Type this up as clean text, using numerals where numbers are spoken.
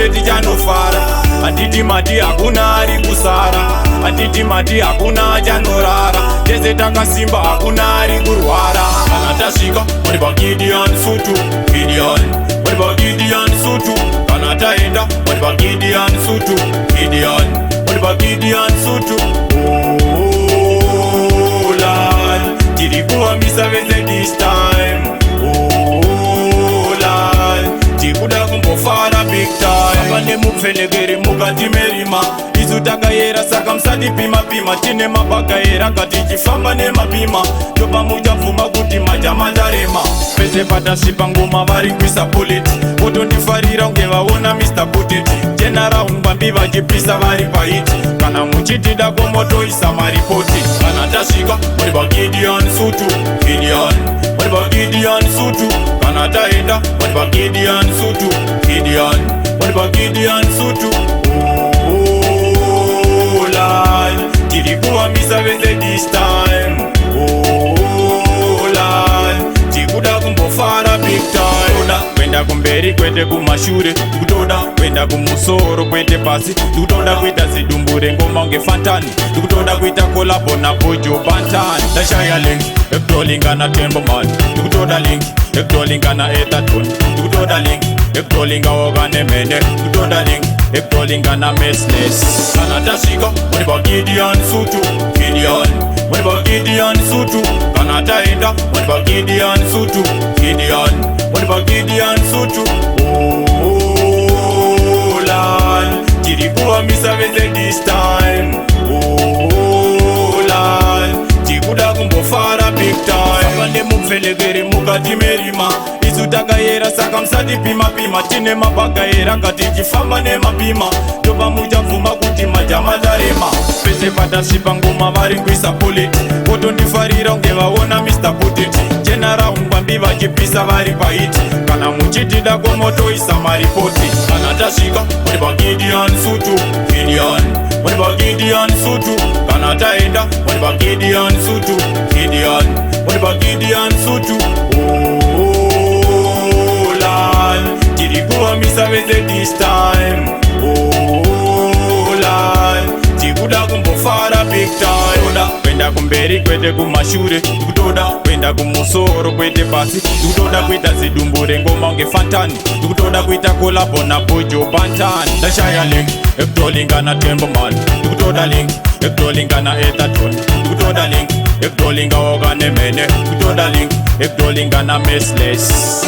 tose tichanofara. Atiti mati hakuna ari kusara, atiti mati hakuna achanorara. Tese takasimba hakuna ari kurwara. Kana tasvika muri paGidhiyani sutu, Gidhiyani muri paGidhiyani sutu. Kana taenda muri paGidhiyani sutu, Gidhiyani muri paGidhiyani sutu. Oh Lord, tiri kuvambisa vese this time. Oh Lord, tikuda kumbofara big time. Pane mupfenekeri mukati merima, isu takayera saka musatipima-pima. Tine mabhagaera katichifamba nemapima, topa muchabvuma kuti majama ndarema. Pese patasvipa ngoma vari kuisa bullet, votondifarira unge vaona Mr. Putit. General ngwambi vachipisa vari pahiti, kana muchitida komotoisa maripoti. Kana tasvika muri paGidhiyani sutu, Gidhiyani muri paGidhiyani sutu. Kana taenda muri paGidhiyani sutu, Gidhiyani muri paGidhiyani sutu. Oh Lord, tiri kuvambisa vese this time. Oh Lord, tikuda kumbofara big time. Toda kwenda kumberi kwete kumashure, tikutoda kwenda kumusoro kwete pasi. Tikutoda kuita zidumbure ngoma unge fantani, tikutoda kuita kolabo na Bojo Bantani. Tashaya link ekutolingana Tembo Man, tikutoda link ekutolingana Ethaton, tikutoda link ekutolinga Okanemene, tikutoda link ekutolingana Mesness. Kana tasvika muri paGidhiyani sutu, Gidhiyani muri paGidhiyani sutu. Kana taenda muri paGidhiyani sutu, Gidhiyani muri paGidhiyani sutu. Oh Lord, tiri kuvambisa vese this time. Oh Lord, tikuda kumbofara big time. Pane mupfenekeri mukati merima, isu takayera saka musatipima-pima. Tine mabhagaera katichifamba nemapima, topa muchabvuma kuti majama ndarema. Pese patasvipa ngoma vari kuisa bullet, votondifarira unge vaona Mr. Putit. General ngwambi vachipisa vari pahiti, kana muchitida komotoisa maripoti. Kana tasvika muri paGidhiyani sutu, Gidhiyani muri paGidhiyani sutu. Kana taenda muri paGidhiyani sutu, Gidhiyani muri paGidhiyani sutu. Oh Lord, tiri kuvambisa vese this time. Oh Lord, tikuda kumbofara big time. Toda kwenda kumberi kwete kumashure, tikutoda kwenda kumusoro kwete pasi. Tikutoda kuita zidumbure ngoma unge fantani, tikutoda kuita kolabo na Bojo Bantani. Tashaya link ekutolingana Tembo Man, tikutoda link ekutolingana Ethaton, tikutoda link ekutolinga Okanemene, tikutoda link ekutolingana Mesness.